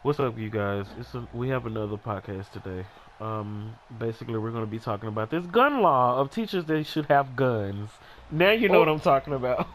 What's up, you guys? We have another podcast today. Basically, we're going to be talking about this gun law of teachers that should have guns. Now you know what Oh, I'm talking about.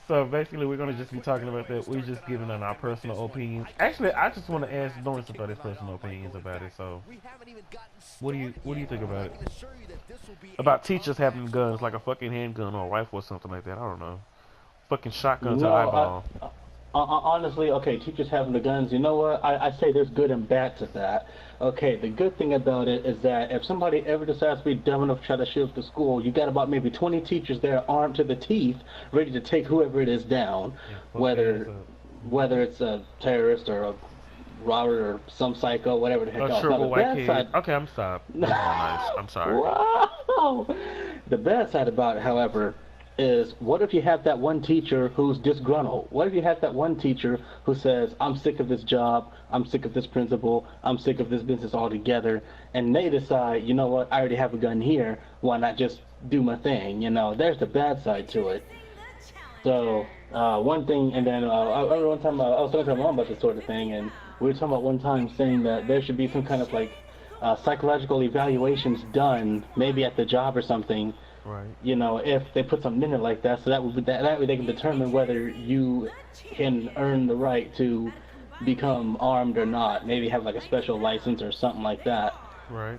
So basically, we're going to just be talking about that. We're just giving on our personal opinions. Actually, I just want to ask Lawrence about his personal opinions about it. So, what do you think about it? About teachers having guns, like a fucking handgun or a rifle or something like that? I don't know. Fucking shotgun to no, eyeball. honestly, okay, teachers having the guns, you know what? I say there's good and bad to that. Okay, the good thing about it is that if somebody ever decides to be dumb enough to try to shoot up the school, you got about maybe 20 teachers there armed to the teeth, ready to take whoever it is down, Yeah, fuck their ass whether up. whether it's a terrorist or a robber or some psycho, whatever the heck A else. Now, the triple white bad kid. side. Okay, I'm sorry. That's not nice. I'm sorry. Wow! The bad side about it, however, is what if you have that one teacher who's disgruntled? What if you have that one teacher who says, I'm sick of this job, I'm sick of this principal, I'm sick of this business altogether, and they decide, you know what, I already have a gun here, why not just do my thing? There's the bad side to it. So, one thing, and then I remember one time I was talking to my mom about this sort of thing, and we were talking about one time saying that there should be some kind of like psychological evaluations done, maybe at the job or something, Right. if they put something in it like that, so that would be that way they can determine whether you can earn the right to become armed or not. Maybe have like a special license or something like that. Right.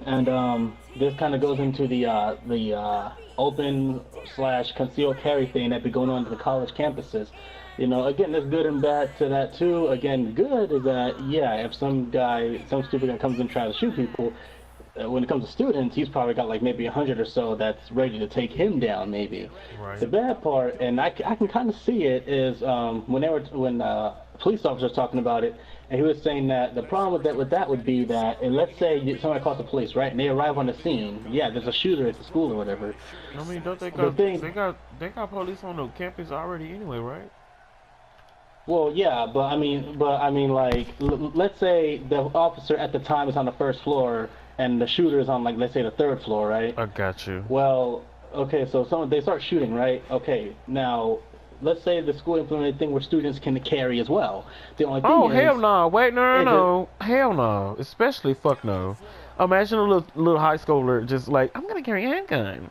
And this kind of goes into the open slash concealed carry thing that be going on to the college campuses. Again, there's good and bad to that too. Again, good is that yeah, if some stupid guy comes and tries to shoot people, when it comes to students, he's probably got like maybe 100 or so that's ready to take him down. Maybe Right. the bad part, and I can kind of see it, is when police officers talking about it, and he was saying that the problem with that would be that, and let's say somebody calls the police, right, and they arrive on the scene, yeah, there's a shooter at the school or whatever. I mean, don't they The got thing, they got police on the campus already anyway, right? well, yeah, but I mean, like, let's say the officer at the time is on the first floor, and the shooter is on, like, let's say the third floor, right? I got you. Well, okay, so they start shooting, right? Okay, now let's say the school implemented thing where students can carry as well. The only thing Oh hell is, no! Wait, no, no, is it? no, hell no! Especially fuck no. Imagine a little high schooler just like I'm gonna carry a handgun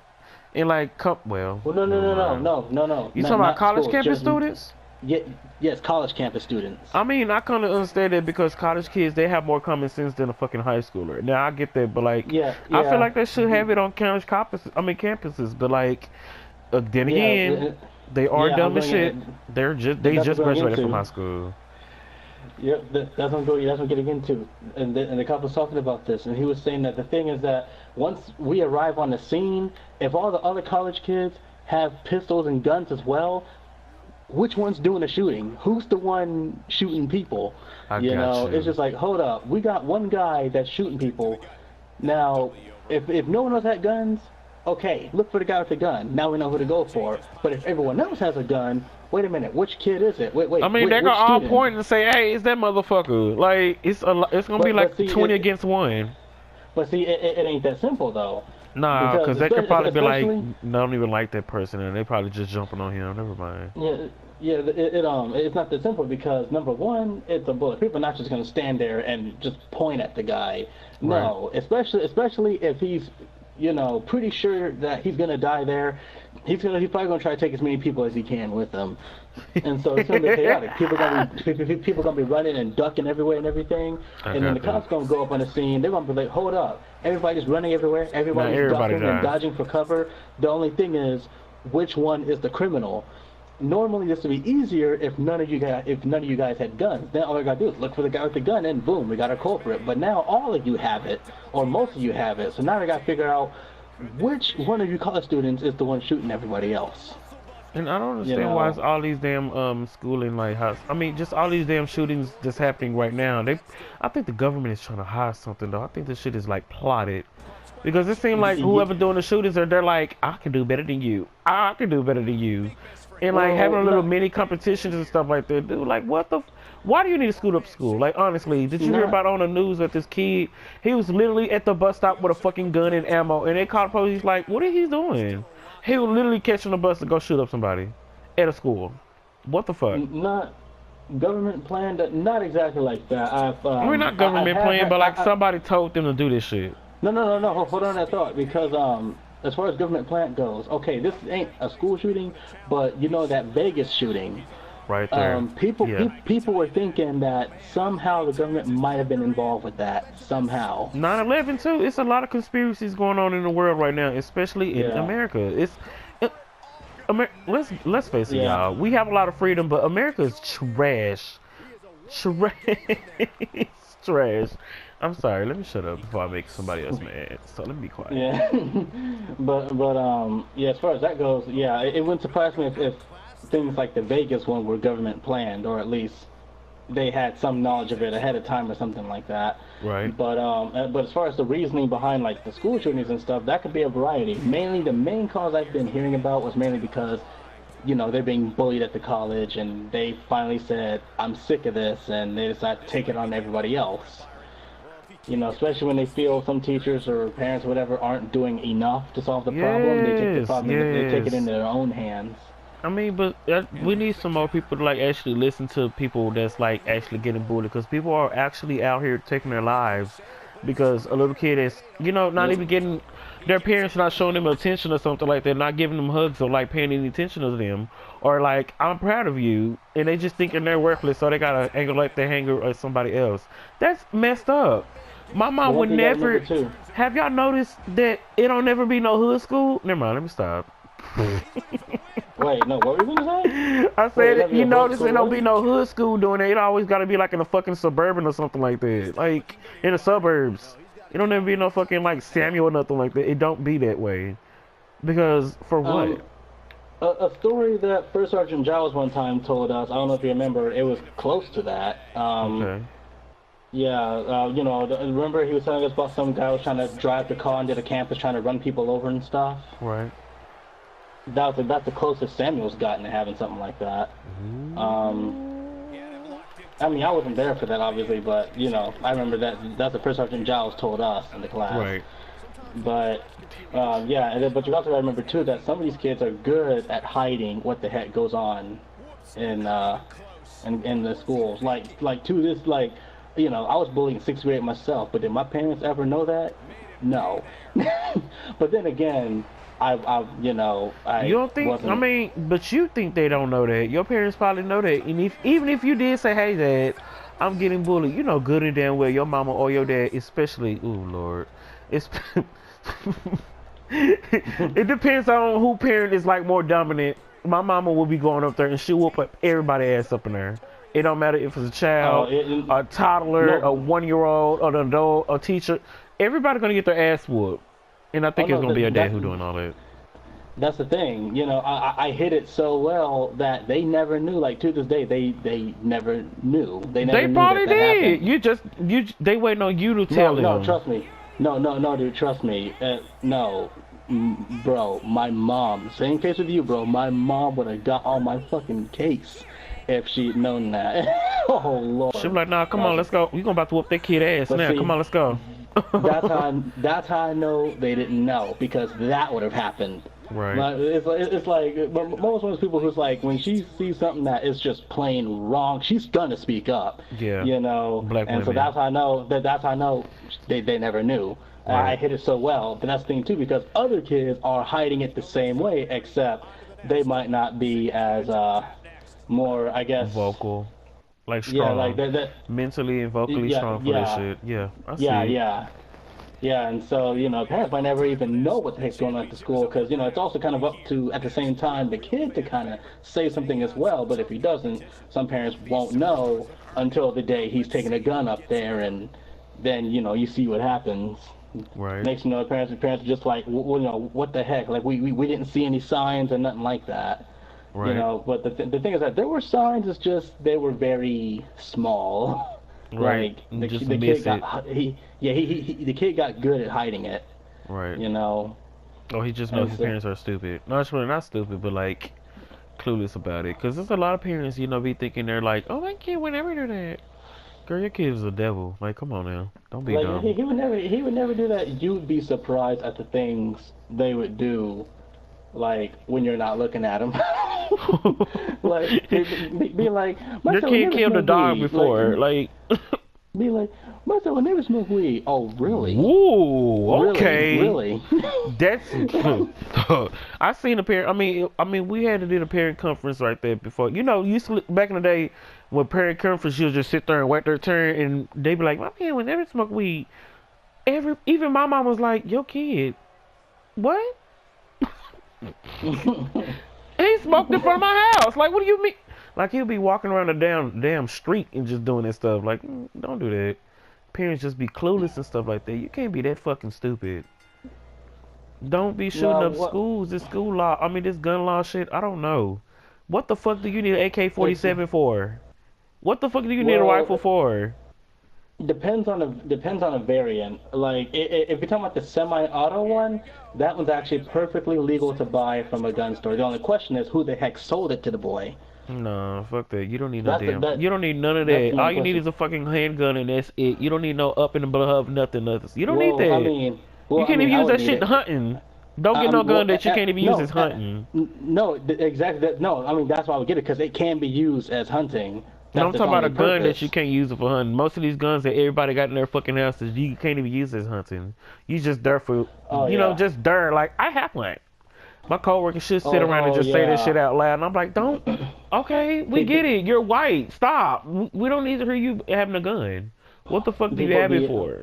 and like come. Well, Well, no, no, never no, no, mind. no, no, no, You talking about not college schools, campus just students? yeah, yes, college campus students. I mean, I kind of understand it because college kids they have more common sense than a fucking high schooler. Now I get that, but like, Yeah, I feel yeah, like they should have it on college campuses. I mean campuses, but like, then yeah, again, they are yeah. I'm dumb as going shit. in. They That's what just I'm going graduated from high into. school. Yep, that's what I'm getting into. And the cop was talking about this, and he was saying that the thing is that once we arrive on the scene, if all the other college kids have pistols and guns as well, which one's doing the shooting? Who's the one shooting people? I got It's you. just like, hold up, we got one guy that's shooting people. Now, if no one else had guns, okay, look for the guy with the gun. Now we know who to go for. But if everyone else has a gun, wait a minute, which kid is it? Wait, I wait, mean, wait, they got which all student? point and say, "Hey, it's that motherfucker." Like it's gonna be But like see, 20 against one. it ain't that simple though, Nah, because cause they could probably be like, especially don't even like that person, and they probably just jumping on him. Never mind. yeah, yeah, it's not that simple because number one, it's a bullet. People are not just gonna stand there and just point at the guy. Right. No, especially if he's, pretty sure that he's gonna die there. He's probably gonna try to take as many people as he can with him, and so it's gonna be chaotic. People gonna be running and ducking everywhere and everything, I and then the got that. cops gonna go up on the scene. They're gonna be like, hold up, everybody's running everywhere, Now everybody's everybody ducking and die. dodging for cover. The only thing is, which one is the criminal? Normally this would be easier if none of you guys had guns. Then all I gotta do is look for the guy with the gun, and boom, we got our culprit. But now all of you have it, or most of you have it. So now we gotta figure out which one of you college students is the one shooting everybody else. And I don't You understand why it's know, all these damn schooling like house. I mean, just all these damn shootings that's happening right now. I think the government is trying to hide something though. I think this shit is like plotted. Because it seems like y- whoever doing the shootings are they're like, I can do better than you. I can do better than you. And like having well, a little not mini competitions and stuff like that. Dude, like why do you need to scoot up school? Like honestly, did you hear not about on the news that this kid he was literally at the bus stop with a fucking gun and ammo and they called the police like, what are he doing? He was literally catching the bus to go shoot up somebody at a school. What the fuck? not Government planned, not exactly like that. We're not I government have playing, heard, but like somebody told them to do this shit. no. Hold on that thought, because as far as government plant goes, okay, this ain't a school shooting, but you know that Vegas shooting. Right there. Yeah. People were thinking that somehow the government might have been involved with that somehow. 9/11 too. It's a lot of conspiracies going on in the world right now, especially in Yeah, America. It, let's face it, yeah. y'all. We have a lot of freedom, but America is trash. Trash. It's trash. I'm sorry. Let me shut up before I make somebody else mad. So let me be quiet. Yeah, but yeah. As far as that goes, yeah, it wouldn't surprise me if things like the Vegas one were government planned, or at least they had some knowledge of it ahead of time or something like that. Right. But as far as the reasoning behind like the school shootings and stuff, that could be a variety. Mainly, the main cause I've been hearing about was mainly because they're being bullied at the college, and they finally said, "I'm sick of this," and they decided to take it on everybody else. Especially when they feel some teachers or parents or whatever aren't doing enough to solve the problem, they take the Yes. problem, they take it Yes. into their own hands. I mean, but we need some more people to like actually listen to people that's like actually getting bullied, because people are actually out here taking their lives because a little kid is, not Yep. even getting their parents not showing them attention or something like that, not giving them hugs or like paying any attention to them, or like I'm proud of you, and they just thinking they're worthless, so they gotta anger like they anger at somebody else. That's messed up. My But mom one would thing you gotta remember never. too. Have y'all noticed that it don't never be no hood school? Never mind. Let me stop. Wait, no, what were you gonna say? I Wait, said, have you you a hood notice school it don't what? be no hood school doing it. It always got to be like in a fucking suburban or something like that. Like in the suburbs. It don't ever be no fucking like Samuel or nothing like that. It don't be that way. Because for what? Um, a story that First Sergeant Giles one time told us. I don't know if you remember. It was close to that. Okay. Yeah, remember he was telling us about some guy who was trying to drive the car into the campus, trying to run people over and stuff. Right. That's the closest Samuel's gotten to having something like that. Um, I mean, I wasn't there for that, obviously, but I remember that's the First Sergeant Giles told us in the class. Right. But yeah, but you also gotta remember too that some of these kids are good at hiding what the heck goes on in the schools. Like to this I was bullied in 6th grade myself, but did my parents ever know that? No. But then again, I You don't think? wasn't. I mean, but you think they don't know that? Your parents probably know that. And even if you did say, "Hey, Dad, I'm getting bullied," you know good and damn well your mama or your dad, especially. Ooh, Lord, it's. It depends on who parent is like more dominant. My mama will be going up there and she'll whoop up everybody ass up in there. It don't matter if it's a child, a toddler, a No. 1-year-old, an adult, a teacher. Everybody gonna get their ass whooped. And I Oh think it's no, gonna be a dad who doing all that. that's the thing. I hit it so well that they never knew. Like to this day, they never knew. They never They knew probably that did. happened. They waiting on you to tell No, them. trust me. No, dude, trust me. No, bro, my mom. Same case with you, bro. My mom would have got on my fucking case if she'd known that. Oh She be Lord. like, nah, come on, let's go. We gonna about to whoop that kid ass But now. Come see, on, let's go. that's how I know they didn't know, because that would have happened. Right. But but most of those people who's like, when she sees something that is just plain wrong, she's gonna speak up. Yeah. Black And so women. that's how I know they never knew. I Right. hit it so well. But that's the thing too, because other kids are hiding it the same way, except they might not be as more, I guess. Vocal. Like Yeah, strong. like that. Mentally and vocally Yeah, strong for that yeah. shit. Yeah. I see. Yeah. Yeah, and so, parents might never even know what the heck's going on at the school, because, it's also kind of up to, at the same time, the kid to kind of say something as well. But if he doesn't, some parents won't know until the day he's taking a gun up there, and then, you see what happens. Right. Next thing you know, parents are just like, what the heck? Like, we didn't see any signs or nothing like that. Right. But the thing is that there were signs, it's just they were very small. Right. Like Just the miss kid got the kid got good at hiding it. Right. Oh, he just knows And his so, parents are stupid. No, it's really not stupid, but like clueless about it. Cause there's a lot of parents, be thinking they're like, oh, my kid would never do that. Girl, your kid is a devil. Like, come on now, don't be like dumb. he would never do that. You'd be surprised at the things they would do, like when you're not looking at them. Like, be like, Your son will kid never killed a smoke dog weed. before, like. Be like, my son will never smoke weed. Oh, really? Woo, Really? okay. Really? That's. I seen a parent. I mean, we had to do the parent conference right there before. You know, used to back in the day when parent conference, you'll just sit there and wait their turn, and they be like, "My kid would never smoke weed." Even my mom was like, "Your kid, what? He smoked in front of my house. Like, what do you mean?" Like, he'll be walking around the damn street and just doing that stuff. Like, don't do that. Parents just be clueless and stuff like that. You can't be that fucking stupid. Don't be shooting Now, up what? schools. This school law. I mean, this gun law shit. I don't know. What the fuck do you need an It's, AK-47 for? What the fuck do you need a rifle well, for? depends on a variant. Like, if you're talking about the semi-auto one, that one's actually perfectly legal to buy from a gun store. The only question is who the heck sold it to the boy. No, fuck that. You don't need no That's the, damn. that You don't need none of that's that. the All main you need question. is a fucking handgun and that's it. You don't need no up in the above nothing, nothing. You don't need Well, I that. mean, You well, I can't mean, even I use would that need shit it. hunting. Don't get no Well, gun that you can't even use as no, hunting. no, exactly. No, I mean that's why I would get it because it can be used as hunting. No, That's I'm its talking about only a gun that you purpose. can't use it for hunting. Most of these guns that everybody got in their fucking houses, you can't even use as hunting. You just there for, Oh yeah. just there. Like, I have one. My coworker should sit Oh around and oh just say that shit yeah. out loud, and I'm like, don't. Okay, we People get it. You're white. Stop. We don't need to hear you having a gun. What the fuck do you people have it be for?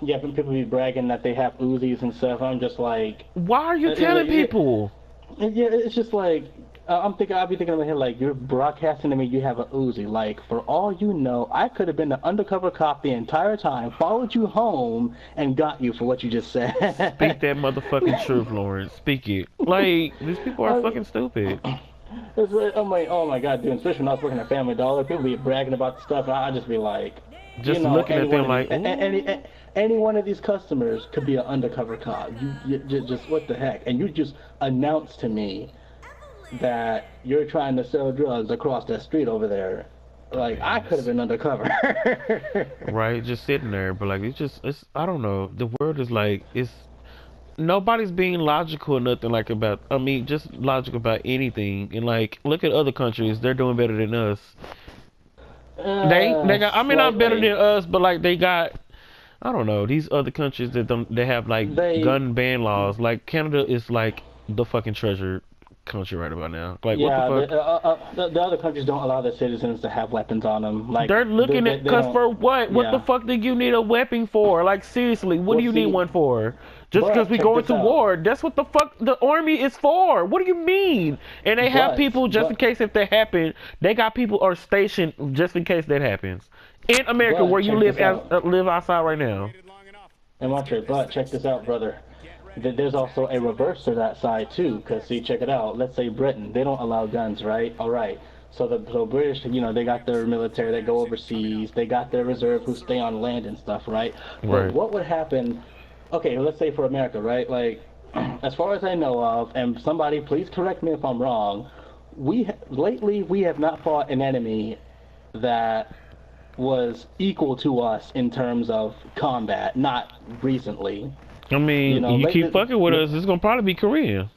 yeah, people be bragging that they have Uzis and stuff. I'm just like, Why are you telling it, people? yeah, it's just like I'll be thinking in my head like you're broadcasting to me you have a Uzi. Like for all you know, I could have been the undercover cop the entire time, followed you home, and got you for what you just said. Speak that motherfucking truth, Lawrence. Speak it. Like, these people are I fucking mean, stupid. I'm like, oh my god, dude. Especially when I was working at Family Dollar, people be bragging about the stuff, and I just be like, Just looking any at one them of these, like, ooh. any one of these customers could be an undercover cop. You just what the heck? And you just announced to me that you're trying to sell drugs across that street over there. Like I could have Yes. been undercover. Right? Just sitting there. But, like, I don't know. The world is like, nobody's being logical or nothing like about, I mean, just logical about anything. And, like, look at other countries. They're doing better than us. They got, I mean, not better than Slightly. us, but, like, they got, I don't know, these other countries that don't, they have, like, They gun ban laws. Like, Canada is, like, the fucking treasure country right about now. Like, what the Yeah, fuck? the other countries don't allow their citizens to have weapons on them. Like They're looking at, they cause don't. for what? What the Yeah. fuck do you need a weapon for? Like, seriously, what do Well, you need see, one for? Just because but we check going this to out. war? That's what the fuck the army is for. What do you mean? And they have But people just in but case if that happen. They got people are stationed just in case that happens. In America, but where you check live this out. live outside right now. And watch it. But check this out, brother. There's also a reverse to that side too. Cause see, check it out. Let's say Britain, they don't allow guns, right? All right. So British, they got their military that go overseas. They got their reserve who stay on land and stuff, right? But Right. what would happen? Okay, let's say for America, right? Like, as far as I know of, and somebody please correct me if I'm wrong. Lately we have not fought an enemy that was equal to us in terms of combat. Not recently. I You mean, know, you keep lately, fucking with us, it's gonna probably be Korea.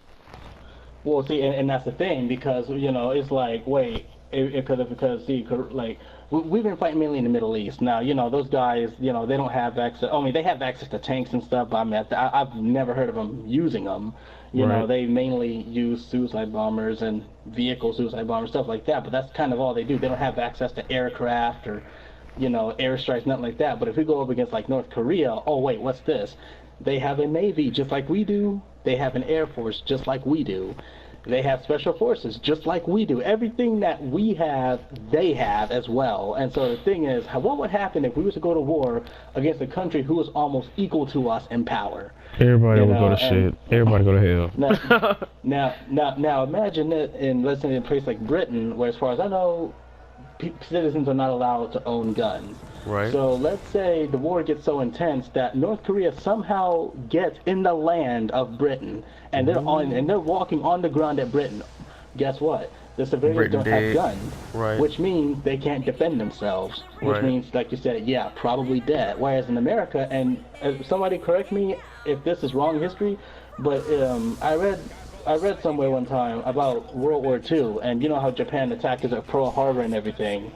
well, see, and that's the thing because it's like, wait, because see, like we've been fighting mainly in the Middle East. Now, those guys, they don't have access. I mean, they have access to tanks and stuff. But I mean, I've never heard of them using them. Right. They mainly use suicide bombers and vehicle suicide bombers, stuff like that. But that's kind of all they do. They don't have access to aircraft or, airstrikes, nothing like that. But if we go up against like North Korea, oh wait, what's this? They have a navy just like we do. They have an air force just like we do. They have special forces just like we do. Everything that we have, they have as well. And so the thing is, what would happen if we was to go to war against a country who is almost equal to us in power? Everybody You would go know, to and shit. Everybody go to now, hell. now, imagine it in, let's say, in a place like Britain, where, as far as I know, citizens are not allowed to own guns. Right. So let's say the war gets so intense that North Korea somehow gets in the land of Britain, and they're walking on the ground at Britain. Guess what? The civilians Britain don't have dead. guns, Right. which means they can't defend themselves. Which Right. means, like you said, yeah, probably dead. Whereas in America, and somebody correct me if this is wrong history, but I read I read somewhere one time about World War II, and you know how Japan attacked us at Pearl Harbor and everything.